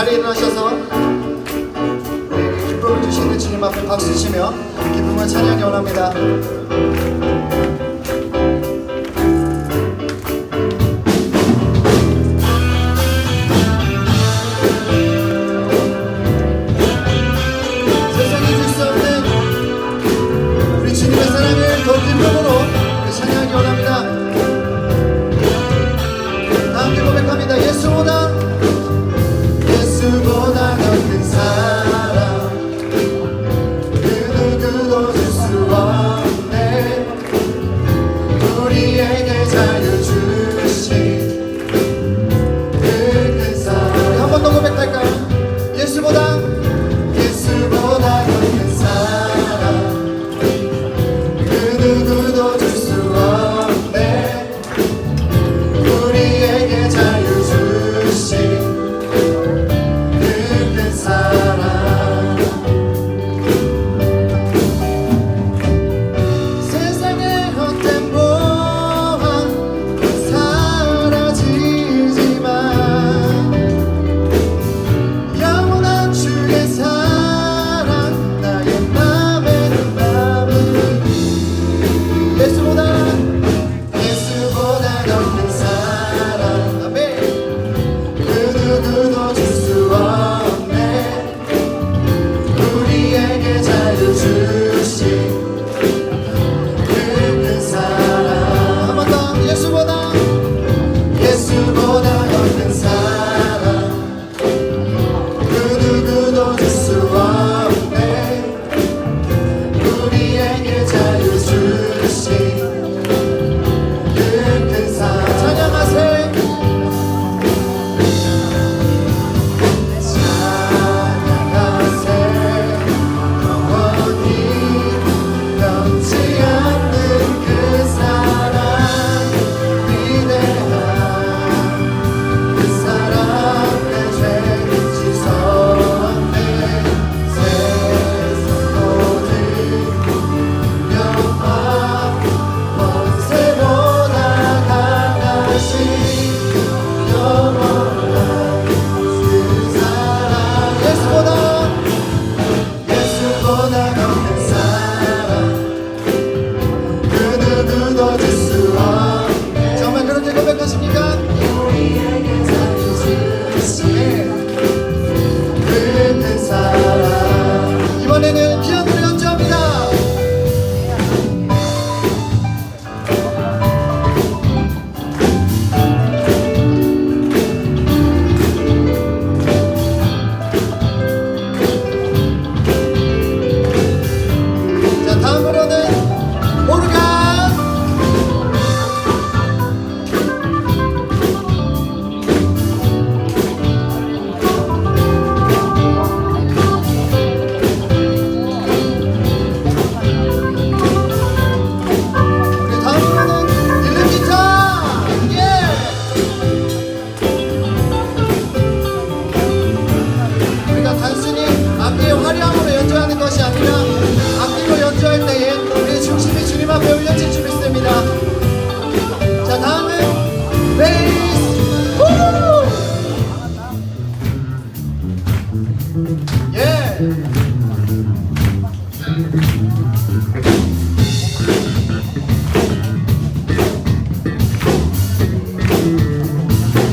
자리에 일어나셔서 기쁨을 주시는 주님 앞에 박수 치며 기쁨을 찬양이 원합니다. 세상에 줄 수 없는 우리 주님의 사랑을 더 기쁨으로 찬양이 원합니다. 다 함께 고백합니다. 예수보다 더 큰 사랑 그 누구도 줄 수 없네.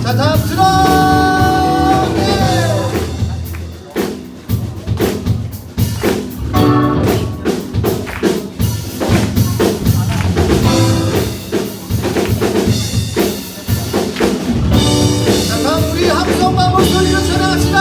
자, 다음 드럼! 자, 다음 우리 함성과 목소리로 전화합시다.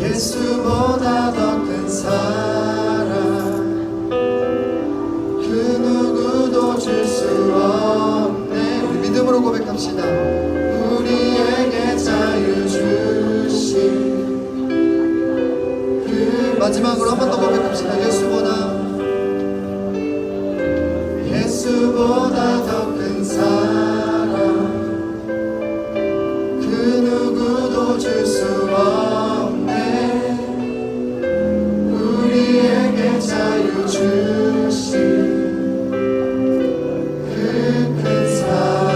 예수보다 더 큰 사랑 그 누구도 줄 수 없네. 우리 믿음으로 고백합시다. 우리에게 자유 주신 그 마지막으로 한 번 더 고백합시다. 예수보다 더 큰 사랑 그 누구도 줄 수 없네. 우리에게 자유 주신 그 큰 사랑.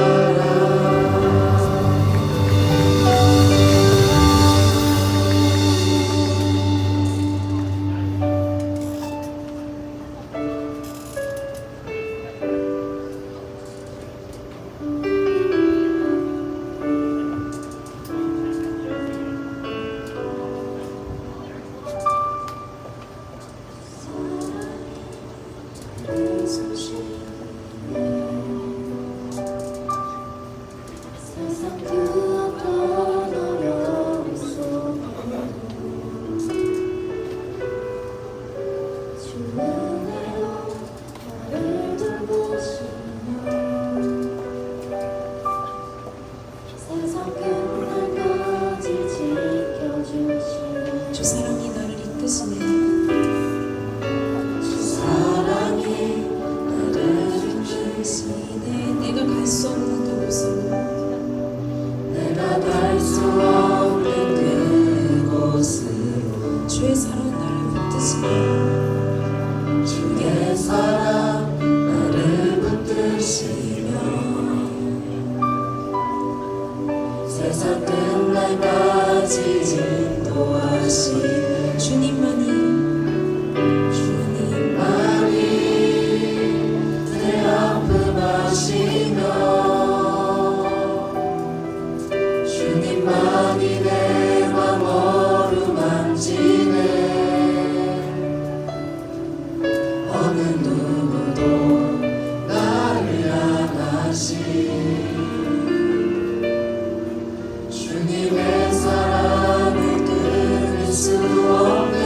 세상 그 어떤 어려움 속에도 주 은혜로 나를 돌보시며 세상 끝날까지 지켜주시며 주 사랑이 나를 이끄시네. 주 사랑이 나를 이끄시네. 내가 갈 수 없는 그곳으로 내가 갈 수 없는 그곳으로 주의 사랑 나를 붙드시네. 주의 사랑 나를 붙드시 세상 끝날까지 인도하시는 주님만이 내 아픔 아시며 주님만이 내 맘 어루만지네 어느 누구도 나를 안하시 주님의 사랑을 끊을 수 없네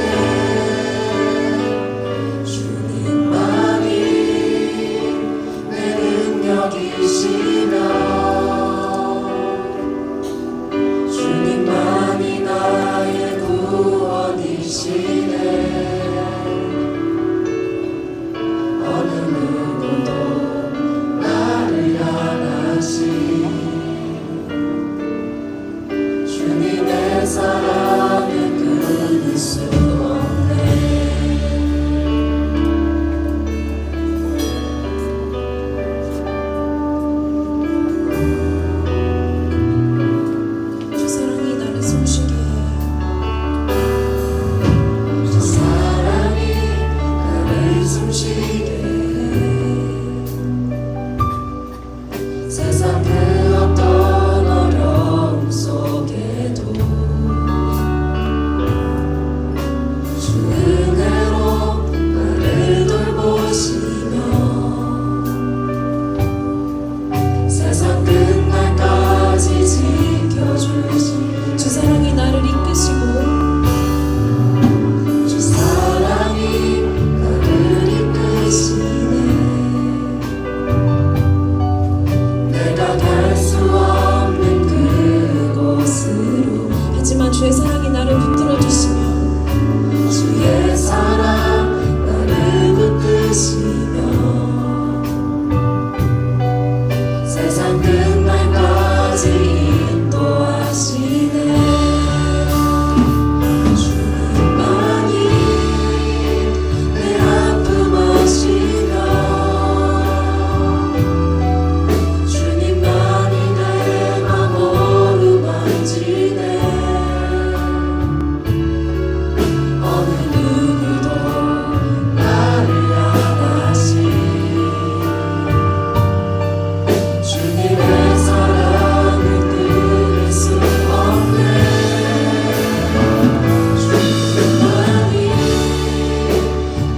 주님만이 내 능력이시며 주님만이 나의 구원이시네 어느 누구도 나를 안하시 주님의 사랑을 끊을 수 없네 주 사랑이 나를 숨쉬게 해. 주 사랑이 나를 숨쉬게 해 세상 그 어떤 어려움 속에도 주 은혜로 나를 돌보시며 세상 끝날까지 지켜주시 주 사랑이 나를 이끄시고 주 사랑이 나를 이끄시네 내가 갈 수 없는 그곳으로 하지만 주의 사랑이 나를 붙들어 주시며 주의 사랑 나를 붙드시며 세상 끝날까지 인도하시네 주님만이 내 아픔 아시며 주님만이 내 맘 어루만지네 어느 누구도 나를 안하시 주님의 사랑을 끊을 수 없네 주님만이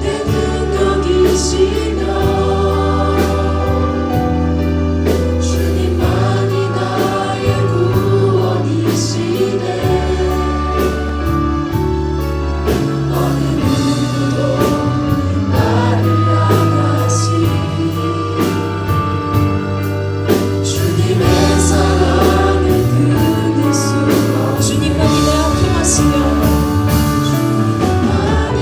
내 능력이시며 주님만이 나의 구원이시네 어느 누구도 나를 안하시 주님의 사랑을 끊을 수 없네 주님만이 내 아픔 아시며 주님만이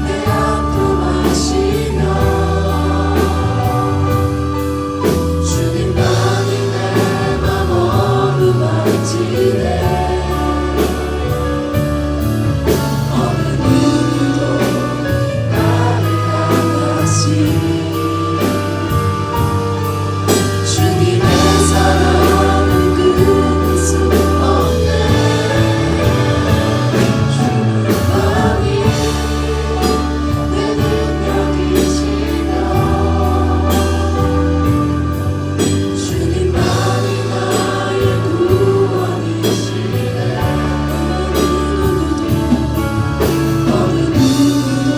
내 아픔 아시며 주님만이 내 맘 어루만지네 어느 누구도 나를 안하시 주님의 사랑을 끊을 수 없네 주님만이 내 능력이시며 주님만이 나의 구원이시네 어느 누구도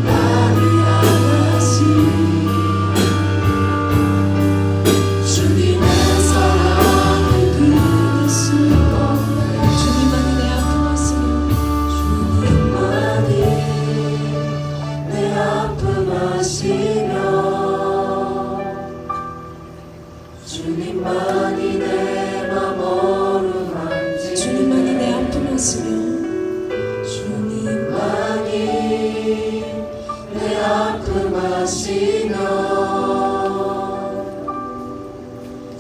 나를 안하시 주님의 사랑을 끊을 수 없네 주님만이 내 아픔 아시며 주님만이 내 아픔 아시며 주님만이 내 맘 어루만지네 주님만이 내 아픔 아시며 주님만이 내 아픔 아시며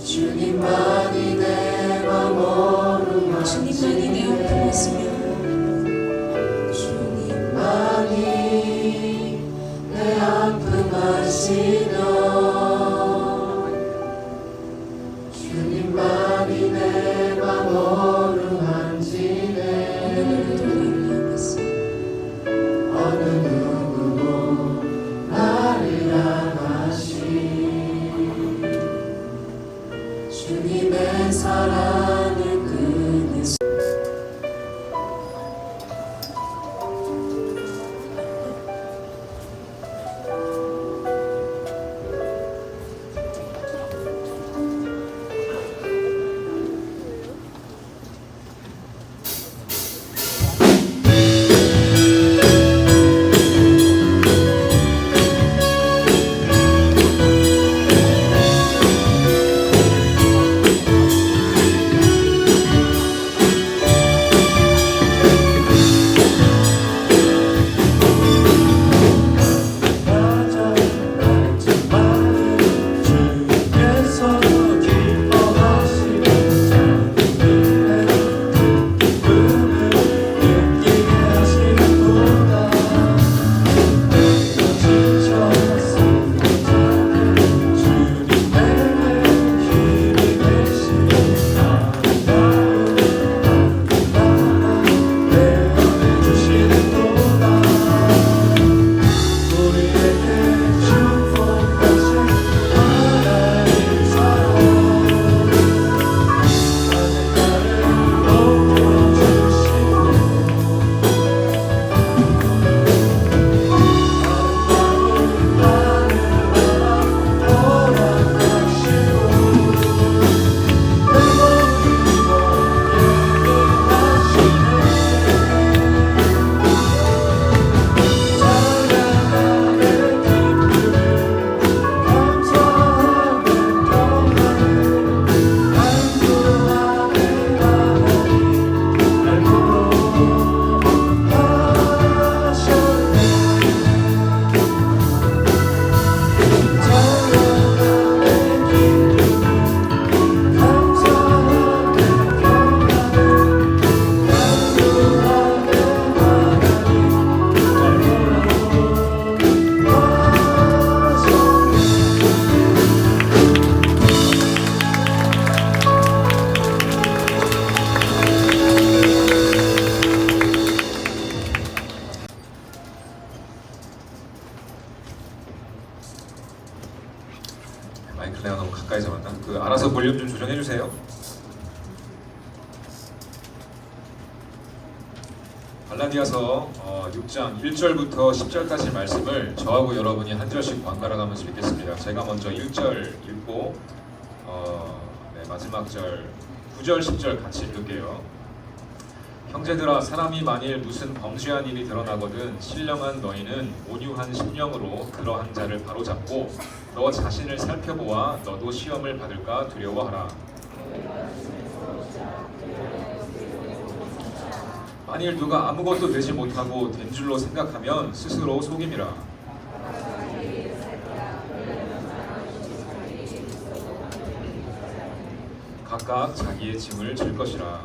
주님만이 내 맘 주님만이 내 아픔 어루만지네 아시며 주님만이 내 아픔 아시며 마이크를 내가 너무 가까이 잡았나? 알아서 볼륨 좀 조정해 주세요. 갈라디아서 6장 1절부터 10절까지 말씀을 저하고 여러분이 한 절씩 번갈아 가면서 읽겠습니다. 제가 먼저 1절 읽고 마지막 절 9절 10절 같이 읽을게요. 형제들아, 사람이 만일 무슨 범죄한 일이 드러나거든 신령한 너희는 온유한 심령으로 그러한 자를 바로잡고 너 자신을 살펴보아 너도 시험을 받을까 두려워하라. 만일 누가 아무것도 되지 못하고 된 줄로 생각하면 스스로 속임이라. 각각 자기의 짐을 질 것이라.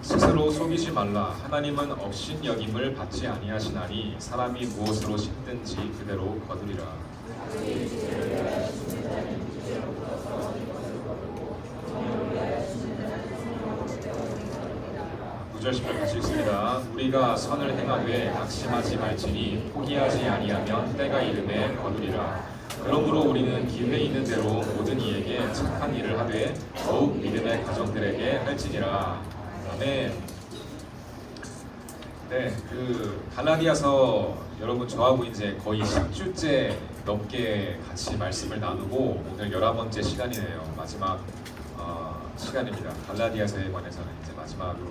스스로 속이지 말라. 하나님은 업신여김을 받지 아니하시나니 사람이 무엇으로 심든지 그대로 거두리라. 9절 10절 같이 읽습니다. 우리가 선을 행하되 낙심하지 말지니 포기하지 아니하면 때가 이름에 거두리라. 그러므로 우리는 기회 있는 대로 모든 이에게 착한 일을 하되 더욱 믿음의 가정들에게 할지니라. 아멘. 네, 갈라디아서 여러분 저하고 이제 거의 10주째 넘게 같이 말씀을 나누고 오늘 11번째 시간이네요. 마지막 시간입니다. 갈라디아서에 관해서는 이제 마지막으로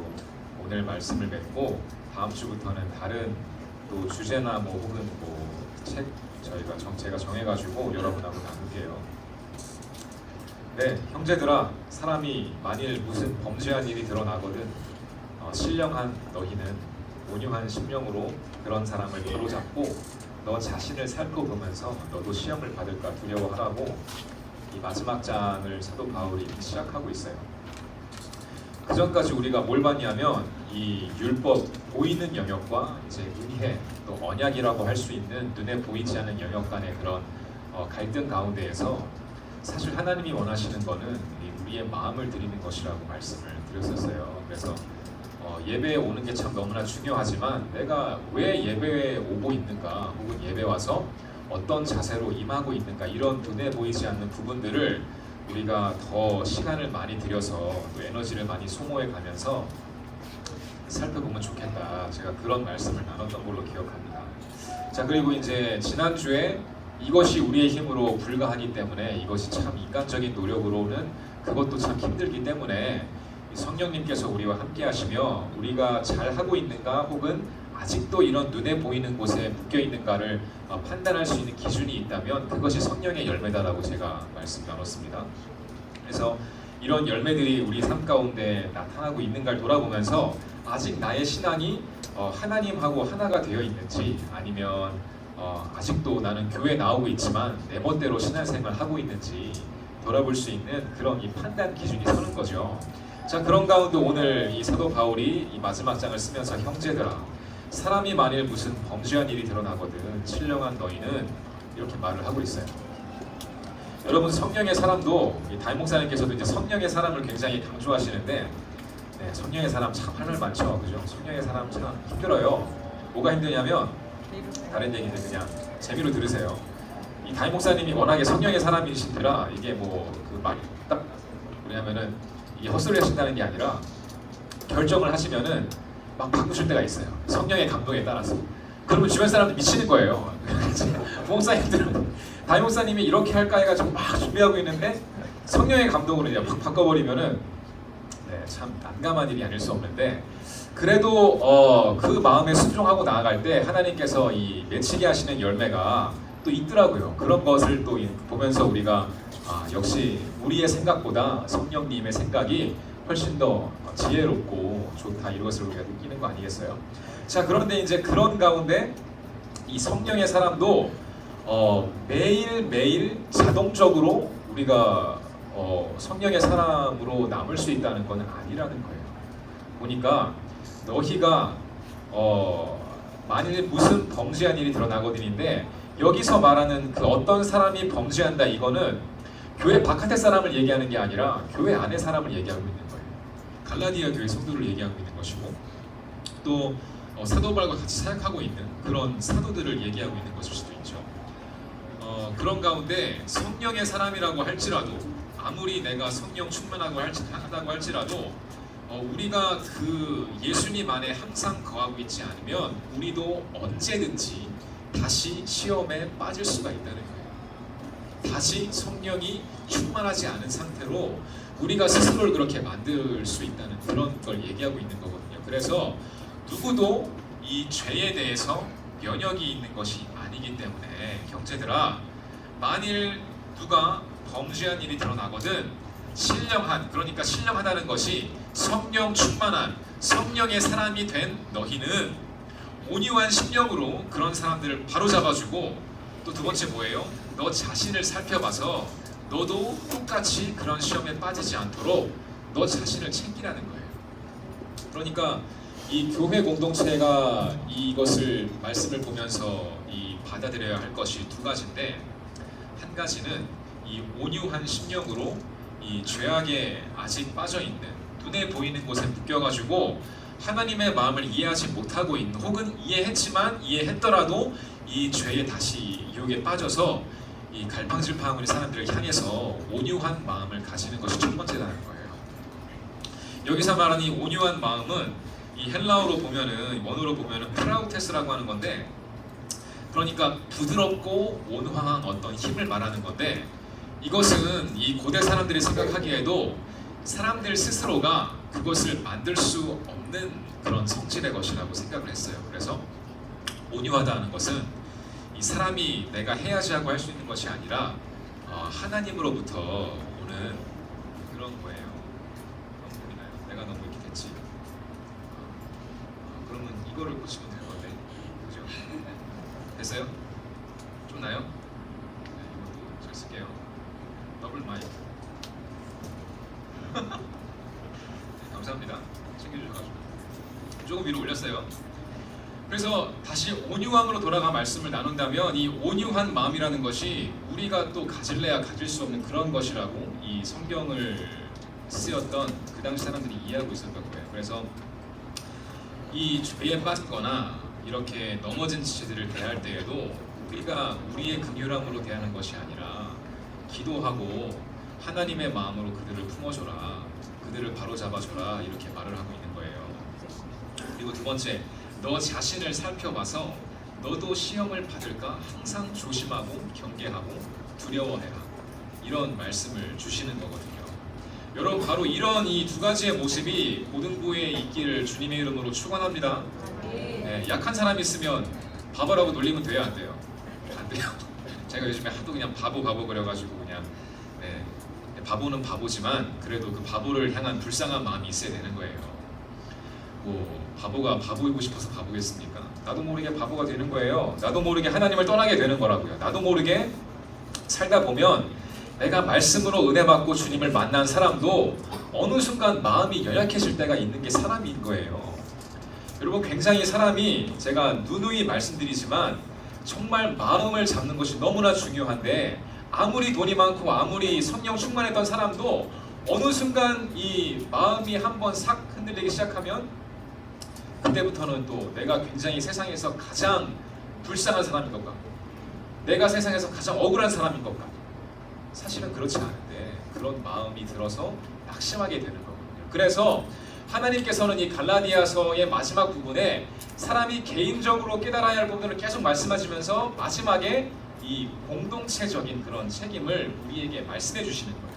오늘 말씀을 맺고 다음 주부터는 다른 또 주제나 혹은 책 제가 정해가지고 여러분하고 나눌게요. 네, 형제들아, 사람이 만일 무슨 범죄한 일이 드러나거든 신령한 너희는 온유한 심령으로 그런 사람을 바로잡고 너 자신을 살펴보면서 너도 시험을 받을까 두려워하라고 이 마지막 장을 사도 바울이 시작하고 있어요. 그 전까지 우리가 뭘 봤냐면 이 율법 보이는 영역과 이제 은혜 또 언약이라고 할 수 있는 눈에 보이지 않는 영역 간의 그런 갈등 가운데에서 사실 하나님이 원하시는 거는 우리의 마음을 드리는 것이라고 말씀을 드렸었어요. 그래서 예배에 오는 게 참 너무나 중요하지만 내가 왜 예배에 오고 있는가 혹은 예배 와서 어떤 자세로 임하고 있는가 이런 눈에 보이지 않는 부분들을 우리가 더 시간을 많이 들여서 또 에너지를 많이 소모해 가면서 살펴보면 좋겠다. 제가 그런 말씀을 나눴던 걸로 기억합니다. 자, 그리고 이제 지난주에 이것이 우리의 힘으로 불가하기 때문에 이것이 참 인간적인 노력으로는 그것도 참 힘들기 때문에 성령님께서 우리와 함께 하시며 우리가 잘하고 있는가 혹은 아직도 이런 눈에 보이는 곳에 묶여 있는가를 판단할 수 있는 기준이 있다면 그것이 성령의 열매다라고 제가 말씀 나눴습니다. 그래서 이런 열매들이 우리 삶 가운데 나타나고 있는가를 돌아보면서 아직 나의 신앙이 하나님하고 하나가 되어 있는지 아니면 아직도 나는 교회 나오고 있지만 내 멋대로 신앙생활을 하고 있는지 돌아볼 수 있는 그런 이 판단 기준이 서는 거죠. 자, 그런 가운데 오늘 이 사도 바울이 이 마지막 장을 쓰면서 형제들아, 사람이 만일 무슨 범죄한 일이 드러나거든 신령한 너희는 이렇게 말을 하고 있어요. 여러분, 성령의 사람도 이 다임 목사님께서도 이제 성령의 사람을 굉장히 강조하시는데 네, 성령의 사람 참 할 말 많죠, 그죠? 성령의 사람 참 힘들어요. 뭐가 힘드냐면 다른 얘기는 그냥 재미로 들으세요. 이 다임 목사님이 워낙에 성령의 사람이신데라 이게 그 말이 딱 뭐냐면은 이 헛소리 하신다는 게 아니라 결정을 하시면은 막 바꾸실 때가 있어요. 성령의 감동에 따라서. 그러면 주변 사람들 미치는 거예요. 목사님들은 다임 목사님이 이렇게 할까 해가지고 막 준비하고 있는데 성령의 감동으로 이제 확 바꿔버리면은 네, 참 난감한 일이 아닐 수 없는데 그래도 그 마음에 순종하고 나아갈 때 하나님께서 이 맺히게 하시는 열매가 또 있더라고요. 그런 것을 또 보면서 우리가 역시 우리의 생각보다 성령님의 생각이 훨씬 더 지혜롭고 좋다 이것을 우리가 느끼는 거 아니겠어요? 자, 그런데 이제 그런 가운데 이 성령의 사람도 매일매일 자동적으로 우리가 성령의 사람으로 남을 수 있다는 건 아니라는 거예요. 보니까 너희가 만일 무슨 범죄한 일이 드러나거든인데 여기서 말하는 그 어떤 사람이 범죄한다 이거는 교회 바깥의 사람을 얘기하는 게 아니라 교회 안의 사람을 얘기하고 있는 거예요. 갈라디아 교회 성도를 얘기하고 있는 것이고 또 사도발과 같이 사역하고 있는 그런 사도들을 얘기하고 있는 것일 수도 있죠. 그런 가운데 성령의 사람이라고 할지라도 아무리 내가 성령 충만하다고 할지라도 우리가 그 예수님 안에 항상 거하고 있지 않으면 우리도 언제든지 다시 시험에 빠질 수가 있다는 거예요. 다시 성령이 충만하지 않은 상태로 우리가 스스로를 그렇게 만들 수 있다는 그런 걸 얘기하고 있는 거거든요. 그래서 누구도 이 죄에 대해서 면역이 있는 것이 아니기 때문에 형제들아, 만일 누가 범죄한 일이 드러나거든 신령한, 그러니까 신령하다는 것이 성령 충만한 성령의 사람이 된 너희는 온유한 심령으로 그런 사람들을 바로잡아주고, 또 두 번째 뭐예요? 너 자신을 살펴봐서 너도 똑같이 그런 시험에 빠지지 않도록 너 자신을 챙기라는 거예요. 그러니까 이 교회 공동체가 이것을 말씀을 보면서 받아들여야 할 것이 두 가지인데, 한 가지는 이 온유한 심령으로 이 죄악에 아직 빠져 있는, 눈에 보이는 곳에 묶여가지고 하나님의 마음을 이해하지 못하고 있는, 혹은 이해했지만 이해했더라도 이 죄에 다시 유혹에 빠져서 이 갈팡질팡한 우리 사람들을 향해서 온유한 마음을 가지는 것이 첫 번째라는 거예요. 여기서 말하는 이 온유한 마음은 이 헬라어로 보면은, 원어로 보면은 프라우테스라고 하는 건데, 그러니까 부드럽고 온화한 어떤 힘을 말하는 건데, 이것은 이 고대 사람들이 생각하기에도 사람들 스스로가 그것을 만들 수 없는 그런 성질의 것이라고 생각을 했어요. 그래서 온유하다는 것은 이 사람이 내가 해야지 하고 할 수 있는 것이 아니라 하나님으로부터 오는 그런 거예요. 그런 보이나요? 내가 너무 이렇게 됐지? 그러면 이거를 고치면 될 건데, 그죠? 됐어요? 좀 나요? 네, 이것도 잘 쓸게요. 더블 마이크. 네, 감사합니다. 챙겨주셔가지고 조금 위로 올렸어요. 그래서 다시 온유함으로 돌아가 말씀을 나눈다면, 이 온유한 마음이라는 것이 우리가 또 가질래야 가질 수 없는 그런 것이라고 이 성경을 쓰였던 그 당시 사람들이 이해하고 있었던 거예요. 그래서 이 죄에 빠졌거나 이렇게 넘어진 지체들을 대할 때에도 우리가 우리의 긍휼함으로 대하는 것이 아니라 기도하고 하나님의 마음으로 그들을 품어줘라, 그들을 바로잡아줘라, 이렇게 말을 하고 있는 거예요. 그리고 두 번째, 너 자신을 살펴봐서 너도 시험을 받을까 항상 조심하고 경계하고 두려워해라, 이런 말씀을 주시는 거거든요. 여러분, 바로 이런 이 두 가지의 모습이 고등부에 있기를 주님의 이름으로 축원합니다. 네, 약한 사람이 있으면 바보라고 놀리면 돼요, 안 돼요? 안 돼요. 제가 요즘에 하도 그냥 바보 그래가지고 그냥 바보는 바보지만 그래도 그 바보를 향한 불쌍한 마음이 있어야 되는 거예요. 뭐 바보가 바보이고 싶어서 바보겠습니까? 나도 모르게 바보가 되는 거예요. 나도 모르게 하나님을 떠나게 되는 거라고요. 나도 모르게 살다 보면 내가 말씀으로 은혜 받고 주님을 만난 사람도 어느 순간 마음이 연약해질 때가 있는 게 사람인 거예요. 여러분, 굉장히 사람이, 제가 누누이 말씀드리지만 정말 마음을 잡는 것이 너무나 중요한데, 아무리 돈이 많고 아무리 성령 충만했던 사람도 어느 순간 이 마음이 한번 싹 흔들리기 시작하면 그때부터는 또 내가 굉장히 세상에서 가장 불쌍한 사람인 것 같고, 내가 세상에서 가장 억울한 사람인 것 같고, 사실은 그렇지 않은데 그런 마음이 들어서 낙심하게 되는 거거든요. 그래서 하나님께서는 이 갈라디아서의 마지막 부분에 사람이 개인적으로 깨달아야 할 부분을 계속 말씀하시면서 마지막에 이 공동체적인 그런 책임을 우리에게 말씀해 주시는 거예요.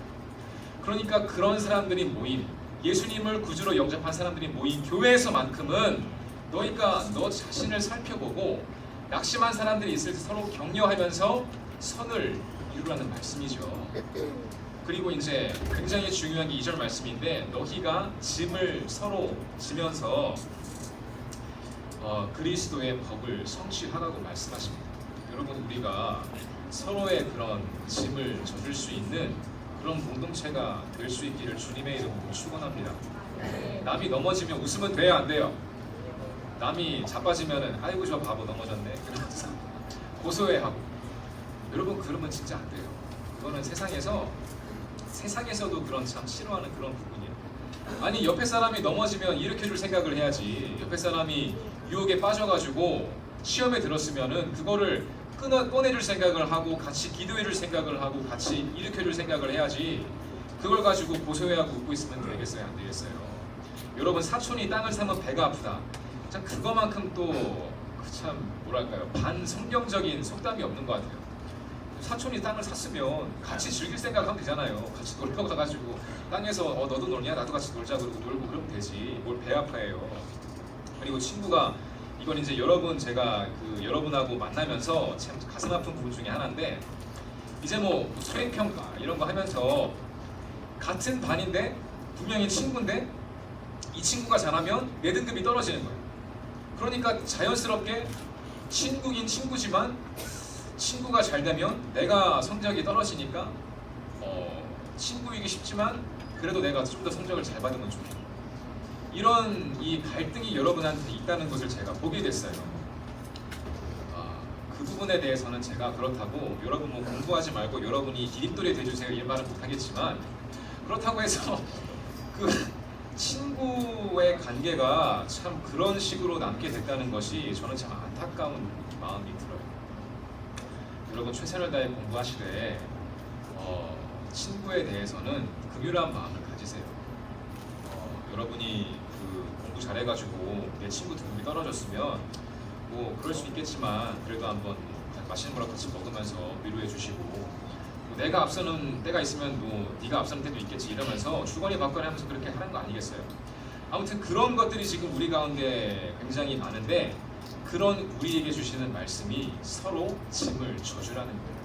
그러니까 그런 사람들이 모인, 예수님을 구주로 영접한 사람들이 모인 교회에서만큼은 너희가 너 자신을 살펴보고 낙심한 사람들이 있을 때 서로 격려하면서 선을 이루라는 말씀이죠. 그리고 이제 굉장히 중요한 게 2절 말씀인데, 너희가 짐을 서로 지면서 그리스도의 법을 성취하라고 말씀하십니다. 여러분, 우리가 서로의 그런 짐을 져줄 수 있는 그런 공동체가 될 수 있기를 주님의 이름으로 축원합니다. 남이 넘어지면 웃으면 돼요, 안 돼요? 남이 자빠지면은 아이고 저 바보 넘어졌네, 그러면서 고소해하고. 여러분, 그러면 진짜 안 돼요. 그거는 세상에서도 그런 참 싫어하는 그런 부분이에요. 아니, 옆에 사람이 넘어지면 일으켜줄 생각을 해야지. 옆에 사람이 유혹에 빠져가지고 시험에 들었으면은 그거를 꺼내줄 생각을 하고 같이 기도해줄 생각을 하고 같이 일으켜줄 생각을 해야지 그걸 가지고 고소해하고 웃고 있으면 되겠어요? 안 되겠어요? 여러분 사촌이 땅을 사면 배가 아프다. 참 그거만큼 또 참 뭐랄까요 반성경적인 속담이 없는 것 같아요. 사촌이 땅을 샀으면 같이 즐길 생각하면 되잖아요. 같이 놀러 가가지고 땅에서 너도 놀냐 나도 같이 놀자 그러고 놀고 그러면 되지 뭘 배 아파해요. 그리고 친구가 이건 이제 제가 여러분하고 만나면서 참 가슴 아픈 부분 중에 하나인데 이제 뭐 수행평가 이런 거 하면서 같은 반인데 분명히 친구인데 이 친구가 잘하면 내 등급이 떨어지는 거예요. 그러니까 자연스럽게 친구긴 친구지만 친구가 잘 되면 내가 성적이 떨어지니까 친구이기 쉽지만 그래도 내가 좀 더 성적을 잘 받으면 좋겠다. 이런 이 갈등이 여러분한테 있다는 것을 제가 보게 됐어요. 그 부분에 대해서는 제가 그렇다고 여러분 뭐 공부하지 말고 여러분이 기립돌이 돼주세요 이 말은 못하겠지만 그렇다고 해서 그 친구의 관계가 참 그런 식으로 남게 됐다는 것이 저는 참 안타까운 마음이 들어요. 여러분 최선을 다해 공부하시되 친구에 대해서는 긍휼한 마음을 가지세요. 여러분이 그 공부 잘해가지고 내 친구 등급이 떨어졌으면 뭐 그럴 수 있겠지만 그래도 한번 맛있는 거랑 같이 먹으면서 위로해 주시고 내가 앞서는 때가 있으면 뭐 네가 앞서는 때도 있겠지 이러면서 주거니 받거니 하면서 그렇게 하는 거 아니겠어요? 아무튼 그런 것들이 지금 우리 가운데 굉장히 많은데 그런 우리에게 주시는 말씀이 서로 짐을 져주라는 거예요.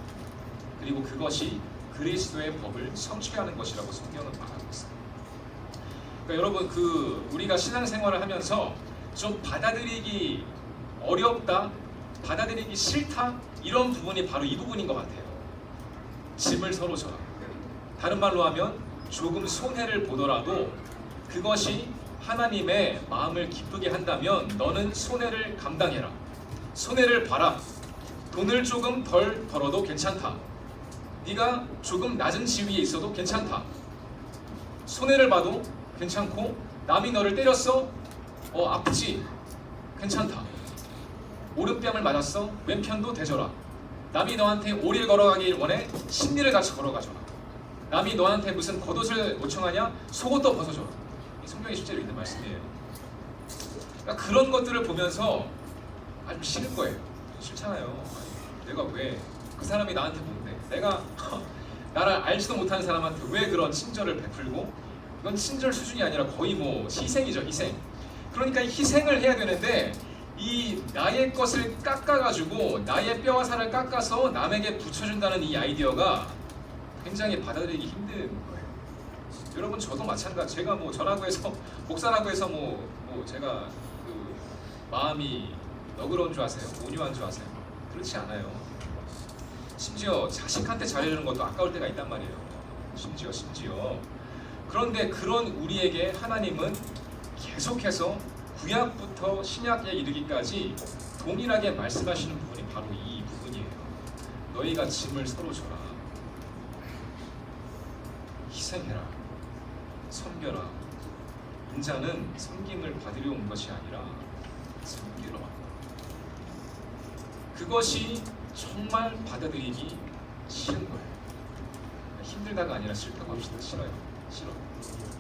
그리고 그것이 그리스도의 법을 성취하는 것이라고 성경은 말하고 있어요. 그러니까 여러분 우리가 신앙생활을 하면서 좀 받아들이기 어렵다, 받아들이기 싫다 이런 부분이 바로 이 부분인 것 같아요. 짐을 서로 져라. 다른 말로 하면 조금 손해를 보더라도 그것이 하나님의 마음을 기쁘게 한다면 너는 손해를 감당해라. 손해를 봐라. 돈을 조금 덜 벌어도 괜찮다. 네가 조금 낮은 지위에 있어도 괜찮다. 손해를 봐도 괜찮고 남이 너를 때렸어? 아프지? 괜찮다. 오른뺨을 맞았어? 왼편도 대줘라. 남이 너한테 오리를 걸어가길 원해? 십리를 같이 걸어가줘라. 남이 너한테 무슨 겉옷을 요청하냐? 속옷도 벗어줘라. 이 성경에 실제로 있는 말씀이에요. 그러니까 그런 것들을 보면서 아주 싫은 거예요. 싫잖아요. 내가 왜 그 사람이 나한테 뭔데? 내가 나를 알지도 못하는 사람한테 왜 그런 친절을 베풀고 이건 친절 수준이 아니라 거의 뭐 희생이죠. 희생. 그러니까 희생을 해야 되는데 이 나의 것을 깎아가지고 나의 뼈와 살을 깎아서 남에게 붙여준다는 이 아이디어가 굉장히 받아들이기 힘든 거예요. 여러분 저도 마찬가지. 제가 뭐 저라고 해서 목사라고 해서 뭐 제가 그 마음이 너그러운 줄 아세요? 온유한 줄 아세요? 그렇지 않아요. 심지어 자식한테 잘해주는 것도 아까울 때가 있단 말이에요. 심지어. 그런데 그런 우리에게 하나님은 계속해서 구약부터 신약에 이르기까지 동일하게 말씀하시는 부분이 바로 이 부분이에요. 너희가 짐을 서로 져라. 희생해라. 섬겨라. 인자는 섬김을 받으려 온 것이 아니라 섬기러 왔다. 그것이 정말 받아들이기 싫은 거예요. 힘들다가 아니라 싫다고 합시다. 싫어요.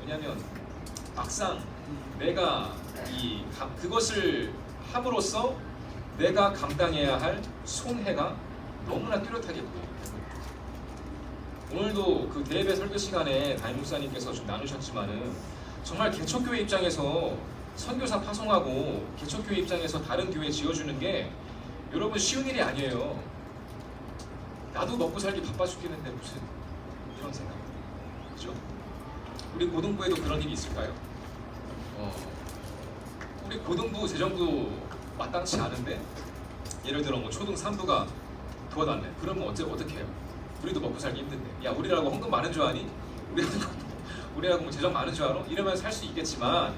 왜냐하면 막상 내가 그것을 함으로써 내가 감당해야 할 손해가 너무나 뚜렷하게 보여요. 오늘도 그 대예배 설교 시간에 담임 목사님께서 좀 나누셨지만은 정말 개척교회 입장에서 선교사 파송하고 개척교회 입장에서 다른 교회 지어주는 게 여러분 쉬운 일이 아니에요. 나도 먹고 살기 바빠 죽겠는데 무슨 이런 생각. 그렇죠? 우리 고등부에도 그런 일이 있을까요? 우리 고등부 재정도 마땅치 않은데 예를 들어 뭐 초등 3부가 도와달래. 그러면 어떻게 해요? 우리도 먹고 살기 힘든데. 야 우리라고 헌금 많은 줄 아니? 우리라고 뭐 재정 많은 줄 알아? 이러면 살 수 있겠지만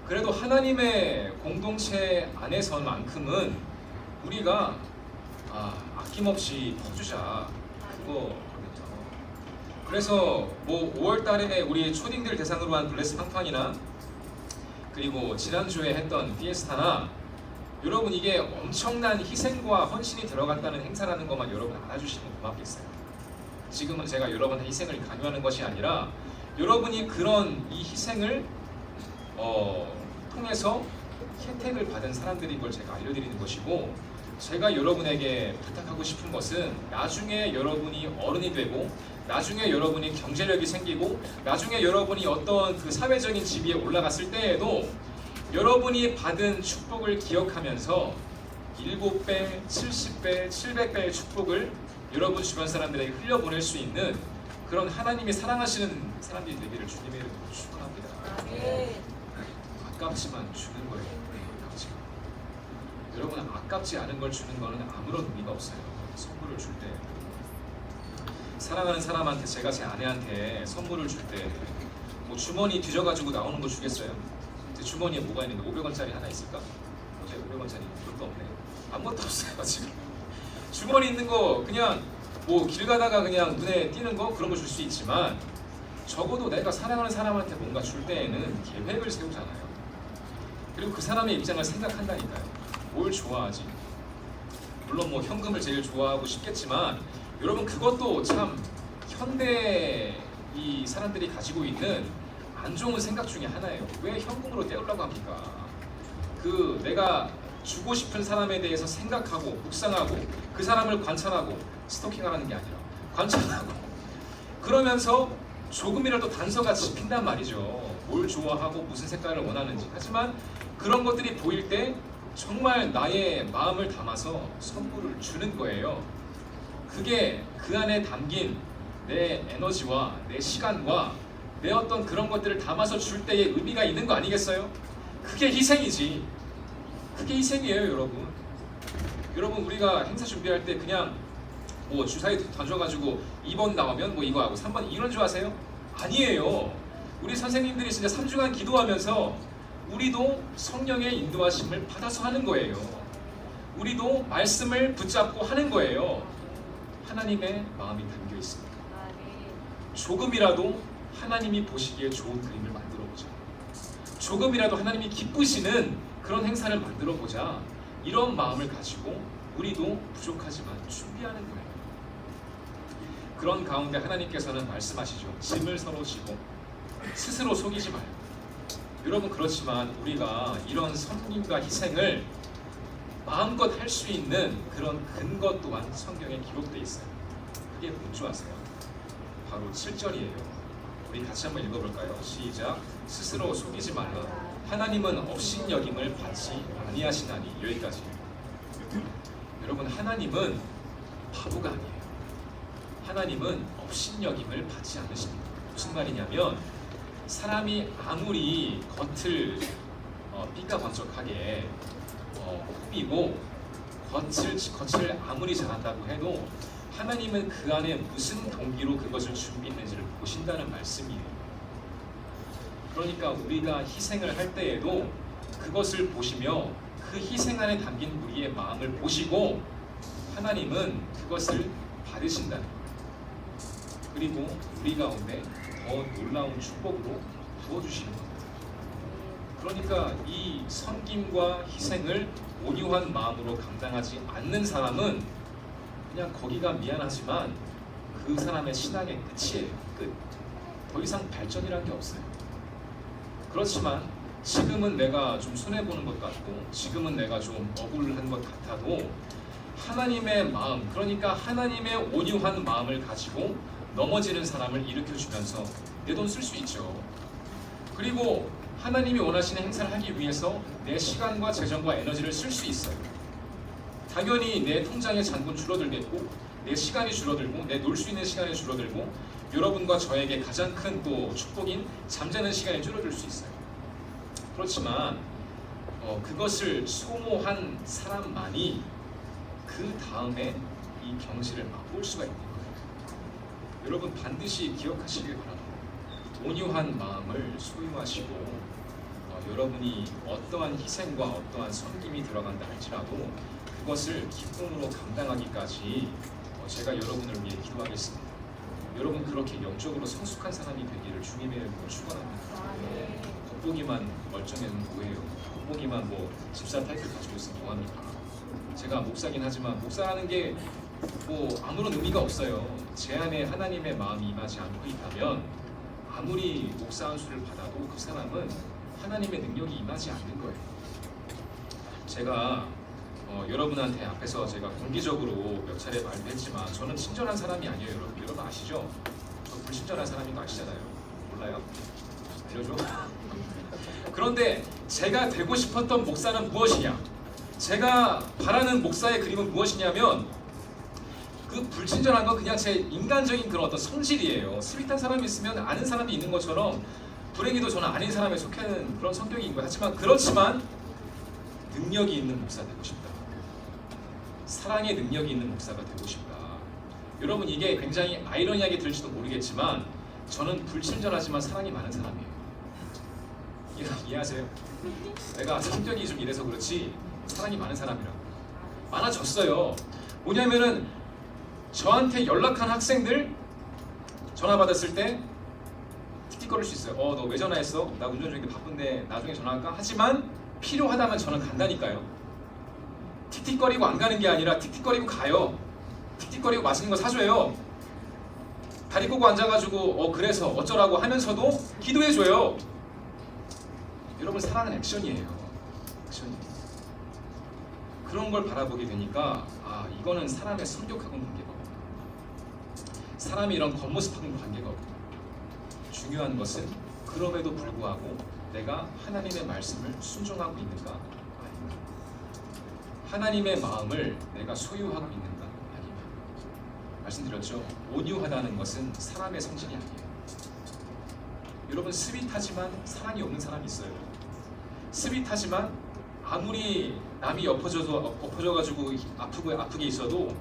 그래도 하나님의 공동체 안에서만큼은 우리가 아낌없이 퍼주자. 그거 그래서 뭐 5월달에 우리 초딩들 대상으로 한 블레스 팡팡이나 그리고 지난주에 했던 피에스타나 여러분 이게 엄청난 희생과 헌신이 들어갔다는 행사라는 것만 여러분 알아주시면 고맙겠어요. 지금은 제가 여러분의 희생을 강요하는 것이 아니라 여러분이 그런 이 희생을 통해서 혜택을 받은 사람들인 걸 제가 알려드리는 것이고, 제가 여러분에게 부탁하고 싶은 것은 나중에 여러분이 어른이 되고 나중에 여러분이 경제력이 생기고 나중에 여러분이 어떤 그 사회적인 지위에 올라갔을 때에도 여러분이 받은 축복을 기억하면서 7배, 70배, 700배의 축복을 여러분 주변 사람들에게 흘려보낼 수 있는 그런 하나님이 사랑하시는 사람들이 되기를 주님의 이름으로 축원합니다. 아깝지만 주는 거예요. 아깝지만. 여러분 아깝지 않은 걸 주는 거는 아무런 의미가 없어요. 선물을 줄 때. 사랑하는 사람한테, 제가 제 아내한테 선물을 줄 때 뭐 주머니 뒤져가지고 나오는 거 주겠어요? 제 주머니에 뭐가 있는데 500원짜리 하나 있을까? 어제 500원짜리 그것도 없네. 아무것도 없어요 지금. 주머니 있는 거 그냥 뭐 길 가다가 그냥 눈에 띄는 거 그런 거 줄 수 있지만 적어도 내가 사랑하는 사람한테 뭔가 줄 때에는 계획을 세우잖아요. 그리고 그 사람의 입장을 생각한다니까요. 뭘 좋아하지? 물론 뭐 현금을 제일 좋아하고 싶겠지만 여러분 그것도 참 현대 이 사람들이 가지고 있는 안 좋은 생각 중에 하나예요. 왜 현금으로 때우려고 합니까? 그 내가 주고 싶은 사람에 대해서 생각하고 묵상하고 그 사람을 관찰하고 스토킹하라는 게 아니라 관찰하고 그러면서 조금이라도 단서가 잡힌단 말이죠. 뭘 좋아하고 무슨 색깔을 원하는지. 하지만 그런 것들이 보일 때 정말 나의 마음을 담아서 선물을 주는 거예요. 그게 그 안에 담긴 내 에너지와 내 시간과 내 어떤 그런 것들을 담아서 줄 때의 의미가 있는 거 아니겠어요? 그게 희생이지. 그게 희생이에요, 여러분. 여러분 우리가 행사 준비할 때 그냥 뭐 주사위 던져가지고 2번 나오면 뭐 이거 하고 3번 이런 줄 아세요? 아니에요. 우리 선생님들이 진짜 3주간 기도하면서 우리도 성령의 인도하심을 받아서 하는 거예요. 우리도 말씀을 붙잡고 하는 거예요. 하나님의 마음이 담겨 있습니다. 조금이라도 하나님이 보시기에 좋은 그림을 만들어 보자. 조금이라도 하나님이 기쁘시는 그런 행사를 만들어 보자. 이런 마음을 가지고 우리도 부족하지만 준비하는 거예요. 그런 가운데 하나님께서는 말씀하시죠. 짐을 서로 지고 스스로 속이지 말고. 여러분 그렇지만 우리가 이런 섬김과 희생을 마음껏 할 수 있는 그런 근거 또한 성경에 기록되어 있어요. 그게 뭔지 아세요? 바로 7절이에요. 우리 같이 한번 읽어볼까요? 시작. 스스로 속이지 말라. 하나님은 업신여김을 받지 아니하시나니. 여기까지. 여러분 하나님은 바보가 아니에요. 하나님은 업신여김을 받지 않으십니다. 무슨 말이냐면 사람이 아무리 겉을 삐까번쩍하게 꾸미고 겉을 아무리 잘한다고 해도 하나님은 그 안에 무슨 동기로 그것을 준비했는지를 보신다는 말씀이에요. 그러니까 우리가 희생을 할 때에도 그것을 보시며 그 희생 안에 담긴 우리의 마음을 보시고 하나님은 그것을 받으신다는 거예요. 그리고 우리 가운데 더 놀라운 축복으로 부어주시는 겁니다. 그러니까 이 섬김과 희생을 온유한 마음으로 감당하지 않는 사람은 그냥 거기가 미안하지만 그 사람의 신앙의 끝이에요. 끝. 더 이상 발전이란 게 없어요. 그렇지만 지금은 내가 좀 손해보는 것 같고 지금은 내가 좀 억울한 것 같아도 하나님의 마음, 그러니까 하나님의 온유한 마음을 가지고 넘어지는 사람을 일으켜주면서 내 돈 쓸 수 있죠. 그리고 하나님이 원하시는 행사를 하기 위해서 내 시간과 재정과 에너지를 쓸 수 있어요. 당연히 내 통장의 잔고는 줄어들겠고 내 시간이 줄어들고 내 놀 수 있는 시간이 줄어들고 여러분과 저에게 가장 큰 또 축복인 잠자는 시간이 줄어들 수 있어요. 그렇지만 그것을 소모한 사람만이 그 다음에 이 경지를 맛볼 수가 있는 거예요. 여러분 반드시 기억하시길 바랍니다. 온유한 마음을 소유하시고 여러분이 어떠한 희생과 어떠한 섬김이 들어간다 할지라도 그것을 기쁨으로 감당하기까지 제가 여러분을 위해 기도하겠습니다. 여러분 그렇게 영적으로 성숙한 사람이 되기를 주님의 이름으로 축원합니다. 겉보기만 멀쩡해는 뭐예요? 겉보기만 뭐 집사 타이틀 가지고 있으면 뭐합니까? 제가 목사긴 하지만 목사라는 게 뭐 아무런 의미가 없어요. 제 안에 하나님의 마음이 임하지 않고 있다면 아무리 목사 한 수를 받아도 그 사람은 하나님의 능력이 임하지 않는 거예요. 제가 여러분한테 앞에서 제가 공개적으로 몇 차례 말했지만 저는 친절한 사람이 아니에요. 여러분 아시죠? 저 불친절한 사람인 거 아시잖아요. 몰라요? 알려줘. 그런데 제가 되고 싶었던 목사는 무엇이냐? 제가 바라는 목사의 그림은 무엇이냐면 그 불친절한 건 그냥 제 인간적인 그런 어떤 성질이에요. 스윗한 사람이 있으면 아는 사람이 있는 것처럼 불행히도 저는 아닌 사람에 속하는 그런 성격인 거예요. 하지만 그렇지만 능력이 있는 목사 되고 싶다. 사랑의 능력이 있는 목사가 되고 싶다. 여러분 이게 굉장히 아이러니하게 들릴지도 모르겠지만 저는 불친절하지만 사랑이 많은 사람이에요. 이해하세요? 내가 성격이 좀 이래서 그렇지 사랑이 많은 사람이라고. 많아졌어요. 뭐냐면은 저한테 연락한 학생들 전화 받았을 때 틱틱거릴 수 있어요. 너 왜 전화했어? 나 운전 중인데 바쁜데 나중에 전화할까? 하지만 필요하다면 저는 간다니까요. 틱틱거리고 안 가는 게 아니라 틱틱거리고 가요. 틱틱거리고 맛있는 거 사줘요. 다리 꼬고 앉아가지고 그래서 어쩌라고 하면서도 기도해줘요. 여러분 사랑은 액션이에요. 액션이에요. 그런 걸 바라보게 되니까 이거는 사람의 성격하고는 관계가 없다. 사람이 이런 겉모습하고는 관계가 없다. 중요한 것은 그럼에도 불구하고 내가 하나님의 말씀을 순종하고 있는가 아닌가. 하나님의 마음을 내가 소유하고 있는가 아닌가. 말씀드렸죠. 온유하다는 것은 사람의 성질이 아니에요. 여러분 스윗하지만 사랑이 없는 사람이 있어요. 스윗하지만 아무리 남이 엎어져가지고 아프게 있어도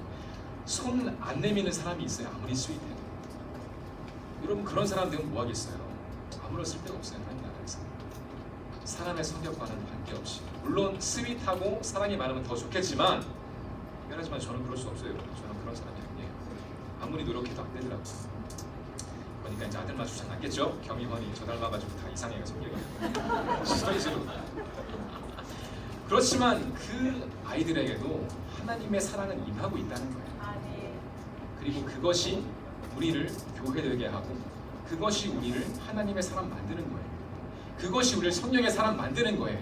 손 안 내미는 사람이 있어요. 아무리 스윗해도. 여러분 그런 사람 되면 뭐 하겠어요? 아무런 쓸데가 없어요. 하나님 나라에서. 사람의 성격과는 관계없이. 물론 스윗하고 사랑이 많으면 더 좋겠지만 미안하지만 저는 그럴 수 없어요. 저는 그런 사람이 아니에요. 아무리 노력해도 안 되더라고요. 그러니까 이제 아들만 주장 났겠죠? 겸임허니 저 닮아가지고 다 이상해요 성격이. 시선이죠. 그렇지만 그 아이들에게도 하나님의 사랑은 임하고 있다는 거예요. 그리고 그것이 우리를 교회되게 하고 그것이 우리를 하나님의 사람 만드는 거예요. 그것이 우리를 성령의 사람 만드는 거예요.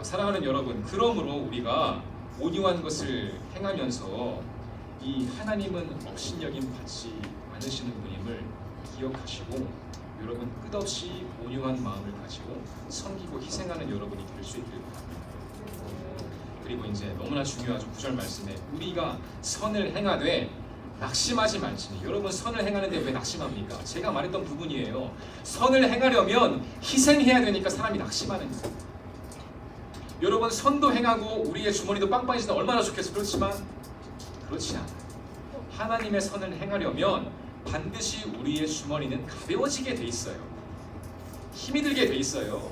사랑하는 여러분, 그러므로 우리가 온유한 것을 행하면서 이 하나님은 업신여김 받지 않으시는 분임을 기억하시고 여러분 끝없이 온유한 마음을 가지고 섬기고 희생하는 여러분이 될 수 있길 바랍니다. 그리고 이제 너무나 중요하죠. 9절 말씀에 우리가 선을 행하되 낙심하지 말지니. 여러분 선을 행하는데 왜 낙심합니까? 제가 말했던 부분이에요. 선을 행하려면 희생해야 되니까 사람이 낙심하는 거예요. 여러분 선도 행하고 우리의 주머니도 빵빵해지면 얼마나 좋겠어. 그렇지만 그렇지 않아요. 하나님의 선을 행하려면 반드시 우리의 주머니는 가벼워지게 돼 있어요. 힘이 들게 돼 있어요.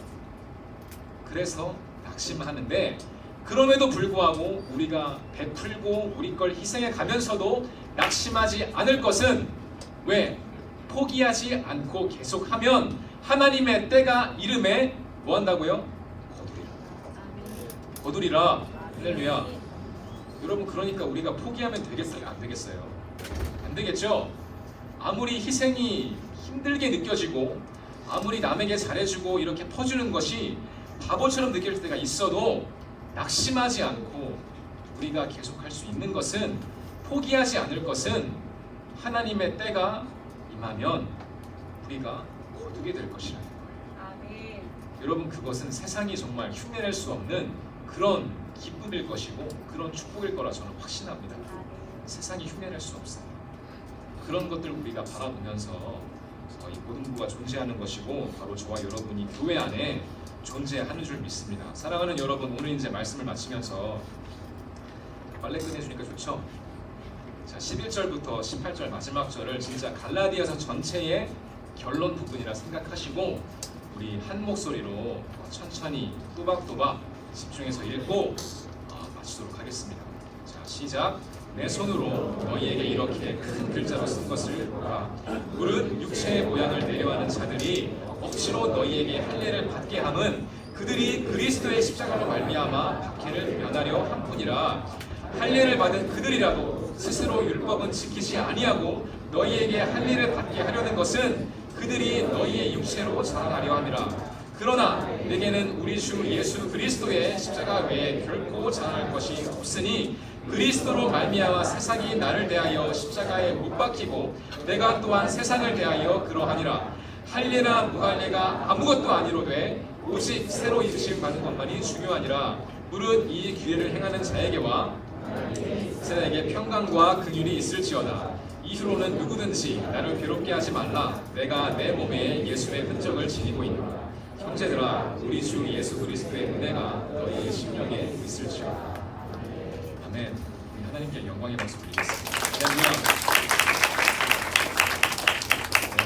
그래서 낙심하는데 그럼에도 불구하고 우리가 베풀고 우리 걸 희생해 가면서도 낙심하지 않을 것은 왜? 포기하지 않고 계속하면 하나님의 때가 이름에 뭐 한다고요? 거두리라. 할렐루야. 여러분 그러니까 우리가 포기하면 되겠어요? 안 되겠어요? 안 되겠죠? 아무리 희생이 힘들게 느껴지고 아무리 남에게 잘해주고 이렇게 퍼주는 것이 바보처럼 느낄 때가 있어도 낙심하지 않고 우리가 계속할 수 있는 것은 포기하지 않을 것은 하나님의 때가 임하면 우리가 거두게 될 것이라는 거예요. 여러분 그것은 세상이 정말 흉내낼 수 없는 그런 기쁨일 것이고 그런 축복일 거라 저는 확신합니다. 세상이 흉내낼 수 없어요. 그런 것들 우리가 바라보면서 이 모든 부가 존재하는 것이고 바로 저와 여러분이 교회 안에 존재하는 줄 믿습니다. 사랑하는 여러분, 오늘 이제 말씀을 마치면서 빨래 끝내주니까 좋죠? 자, 11절부터 18절 마지막 절을 진짜 갈라디아서 전체의 결론 부분이라 생각하시고 우리 한 목소리로 천천히 또박또박 집중해서 읽고 마치도록 하겠습니다. 자, 시작. 내 손으로 너희에게 이렇게 큰 글자로 쓴 것을 보라. 물은 육체의 모양을 내려하는 자들이 억지로 너희에게 할례를 받게 함은 그들이 그리스도의 십자가로 말미암아 박해를 면하려 함뿐이라. 할례를 받은 그들이라도 스스로 율법은 지키지 아니하고 너희에게 할례를 받게 하려는 것은 그들이 너희의 육체로 자랑하려 함이라. 그러나 내게는 우리 주 예수 그리스도의 십자가 외에 결코 자랑할 것이 없으니 그리스도로 말미암아 세상이 나를 대하여 십자가에 못 박히고 내가 또한 세상을 대하여 그러하니라. 할례나 무할례가 아무것도 아니로되 오직 새로 입으심 받는 것만이 중요하니라. 무릇 이 기회를 행하는 자에게와 세상에게 평강과 긍휼이 있을지어다. 이후로는 누구든지 나를 괴롭게 하지 말라. 내가 내 몸에 예수의 흔적을 지니고 있노라. 형제들아, 우리 주 예수 그리스도의 은혜가 너희의 심령에 있을지어다. 아멘. 우리 하나님께 영광의 박수 드리겠습니다. 할렐루야.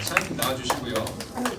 찬양 나와주시고요.